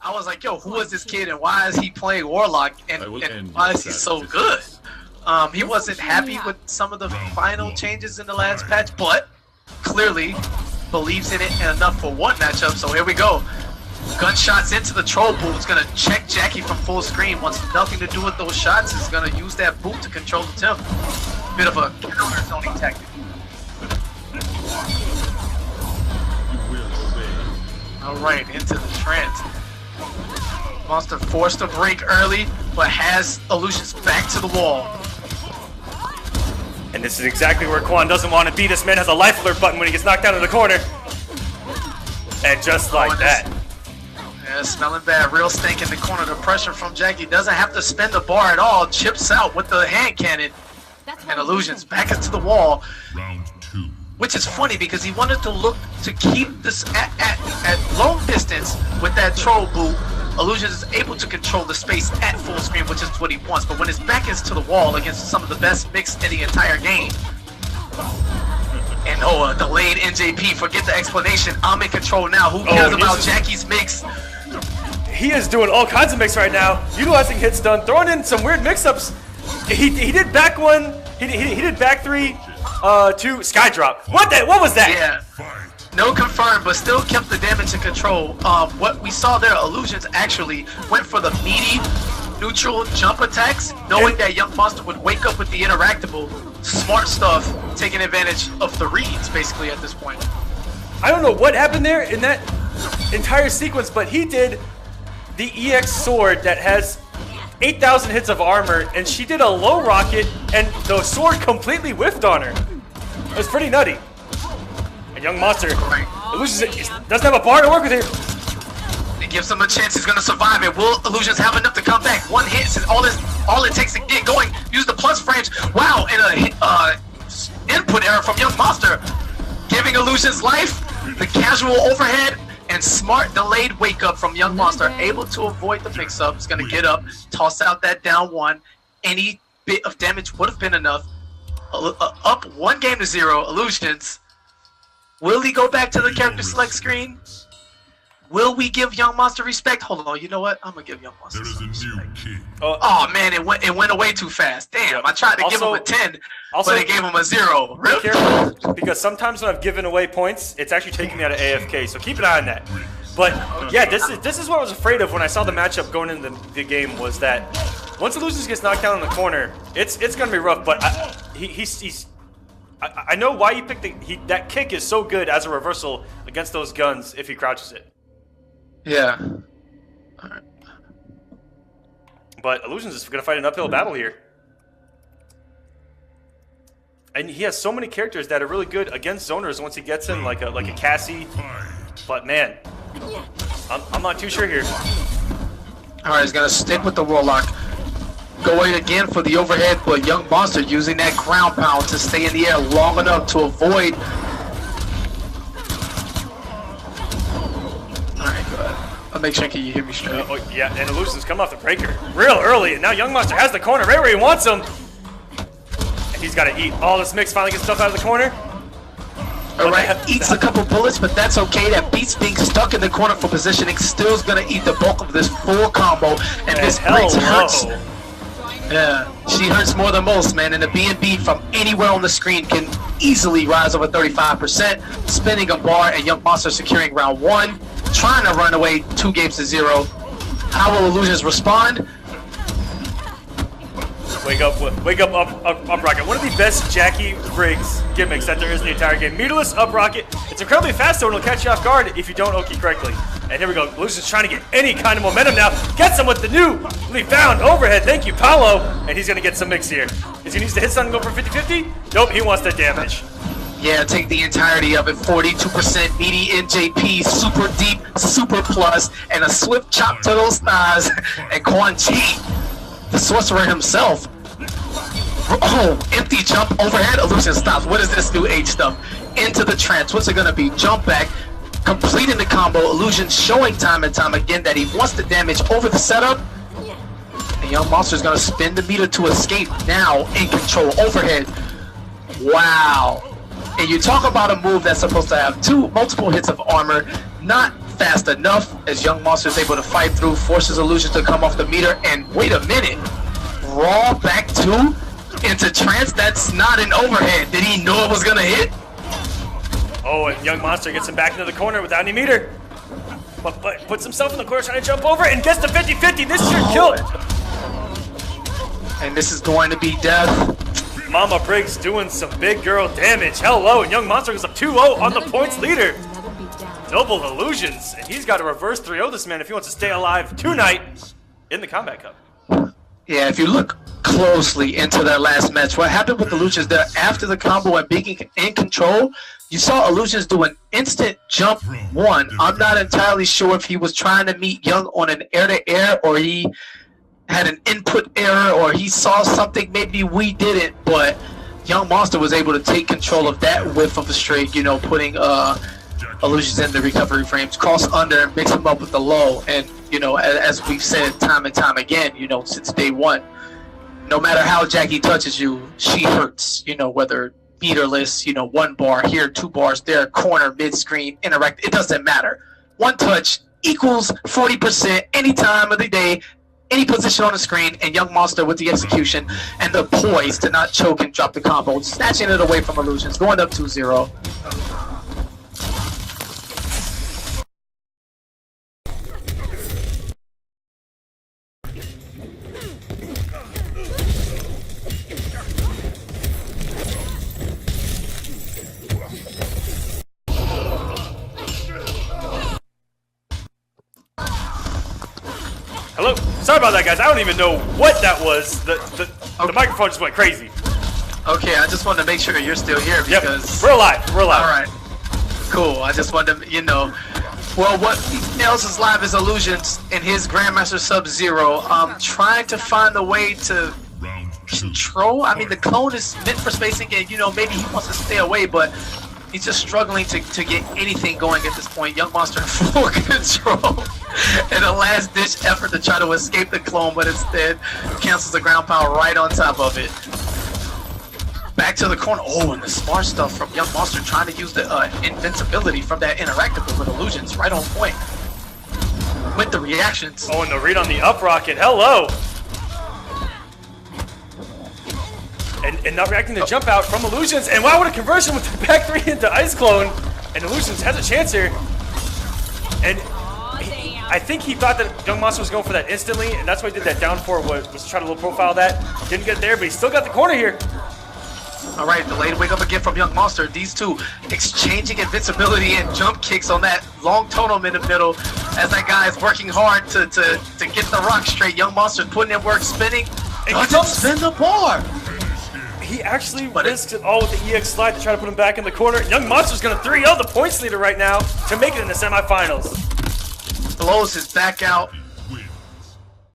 I was like, yo, who is this kid and why is he playing Warlock and why is he so good? He wasn't happy with some of the final changes in the last patch, but clearly believes in it enough for one matchup. So here we go. Gunshots into the troll boot. It's gonna check Jackie from full screen. Wants nothing to do with those shots. Is gonna use that boot to control the temp. Bit of a counter zoning tactic. Alright, into the trance. Monster forced to break early, but has iLuusions back to the wall. And this is exactly where Quan doesn't want to be. This man has a life alert button when he gets knocked down in the corner. And just like that. Yeah, smelling bad. Real stink in the corner. The pressure from Jackie doesn't have to spin the bar at all. Chips out with the hand cannon. And iLuusions back into the wall. Round 2. Which is funny because he wanted to look to keep this at long distance with that troll boot. iLuusions is able to control the space at full screen, which is what he wants. But when his back is to the wall against some of the best mix in the entire game, and delayed NJP, forget the explanation. I'm in control now. Who cares about Jackie's mix? He is doing all kinds of mix right now, utilizing hit stun, throwing in some weird mix-ups. He did back one. He did back 3. 2 sky drop. What was that? Yeah. No confirmed, but still kept the damage in control. What we saw there, iLuusions actually went for the meaty neutral jump attacks, knowing that Yungmonster would wake up with the interactable. Smart stuff, taking advantage of the reads basically at this point. I don't know what happened there in that entire sequence, but he did the EX sword that has 8,000 hits of armor, and she did a low rocket, and the sword completely whiffed on her. It was pretty nutty. And Yungmonster, iLuusions doesn't have a bar to work with here. It gives him a chance. He's gonna survive it. Will iLuusions have enough to come back? One hit is all it takes to get going. Use the plus frames. Wow, and a input error from Yungmonster, giving iLuusions life. The casual overhead. And smart delayed wake up from Yungmonster, able to avoid the mix-up. He's gonna get up, toss out that down 1. Any bit of damage would have been enough. Up 1-0 iLuusions. Will he go back to the character select screen? Will we give Yungmonster respect? Hold on, you know what? I'm gonna give Yungmonster some respect. Oh man, it went away too fast. Damn, I tried to give him a 10, but it gave him a 0. Be careful, because sometimes when I've given away points, it's actually taking me out of AFK, so keep an eye on that. But yeah, this is what I was afraid of when I saw the matchup going into the game, was that once iLuusions gets knocked down in the corner, it's gonna be rough. But I know why you picked that kick is so good as a reversal against those guns if he crouches it. Yeah. All right. But iLuusions is gonna fight an uphill battle here. And he has so many characters that are really good against zoners once he gets in, like a Cassie. But man, I'm not too sure here. All right, he's gonna stick with the Warlock. Going again for the overhead, but Yungmonster using that ground pound to stay in the air long enough to avoid. All right, go ahead. I'll make sure you hear me straight. Yeah, and iLuusions come off the breaker real early, and now Yungmonster has the corner right where he wants him. He's got to eat all this mix, finally gets stuff out of the corner. Alright, eats a couple bullets, but that's okay. That beats being stuck in the corner for positioning. Still's going to eat the bulk of this full combo. And this Briggs hurts. Yeah, she hurts more than most, man. And the B&B from anywhere on the screen can easily rise over 35%. Spinning a bar and Yungmonster securing round 1. Trying to run away 2-0. How will iLuusions respond? Wake up, up rocket. One of the best Jackie Briggs gimmicks that there is in the entire game. Meterless up rocket. It's incredibly fast though, and it'll catch you off guard if you don't Oki correctly. And here we go. iLuusions trying to get any kind of momentum now. Gets him with the newly found overhead. Thank you, Paolo. And he's going to get some mix here. Is he needs to hit something and go for 50-50? Nope, he wants the damage. Yeah, take the entirety of it. 42% meaty NJP, super deep, super plus, and a swift chop to those thighs. And Quan Chi, the sorcerer himself. Oh, empty jump overhead. iLuusions stops. What does this do? H stuff into the trance. What's it gonna be? Jump back, completing the combo. iLuusions showing time and time again that he wants the damage over the setup. And Yungmonster's gonna spin the meter to escape. Now in control. Overhead. Wow. And you talk about a move that's supposed to have multiple hits of armor, not fast enough as Yungmonster is able to fight through, forces Illusions to come off the meter, and wait a minute, raw back two into trance. That's not an overhead. Did he know it was gonna hit? Oh, and Yungmonster gets him back into the corner without any meter. But puts himself in the corner trying to jump over and gets the 50-50. This should kill it. And this is going to be death. Mama Briggs doing some big girl damage. Hello, and Yungmonster goes up 2-0 on the points leader. Noble Illusions, and he's got to reverse 3-0 this man if he wants to stay alive tonight in the Kombat Cup. Yeah, if you look closely into that last match, what happened with Illusions there after the combo and being in control, you saw Illusions do an instant jump one. I'm not entirely sure if he was trying to meet Young on an air-to-air or he had an input error or he saw something maybe we didn't, but Yungmonster was able to take control of that whiff of a straight, you know, putting Illusions in the recovery frames, cross under, mix him up with the low, and, you know, as we've said time and time again, you know, since day one, no matter how Jackie touches you, she hurts, you know, whether meterless, you know, 1 bar here, 2 bars there, corner, mid-screen, interact, it doesn't matter. 1 touch equals 40% any time of the day, any position on the screen, and Yungmonster with the execution and the poise to not choke and drop the combo, snatching it away from Illusions, going up 2-0. Hello? Sorry about that, guys. I don't even know what that was. The microphone just went crazy. Okay, I just wanted to make sure you're still here because... Yep, we're alive. We're alive. All right. Cool. I just wanted to, you know... Well, what else is live is Illusions and his Grandmaster Sub-Zero. Trying to find a way to control. I mean, the clone is meant for spacing and, you know, maybe he wants to stay away, but he's just struggling to get anything going at this point. Yungmonster in full control. And a last-ditch effort to try to escape the clone, but instead cancels the ground pound right on top of it. Back to the corner. Oh, and the smart stuff from Yungmonster trying to use the invincibility from that interactable with Illusions right on point. With the reactions. Oh, and the read on the up rocket. Hello! And not reacting to jump out from Illusions. And wow, what a conversion with the back 3 into Ice Clone. And Illusions has a chance here. And I think he thought that Yungmonster was going for that instantly, and that's why he did that down 4, was trying to low profile that. Didn't get there, but he still got the corner here. All right, delayed wake up again from Yungmonster. These two exchanging invincibility and jump kicks on that long tonal in the middle as that guy is working hard to get the rock straight. Yungmonster putting in work, spinning. Doesn't spin the bar. He actually risks it all with the EX slide to try to put him back in the corner. Yungmonster's going to 3-0 the points leader right now to make it in the semifinals. Blows his back out,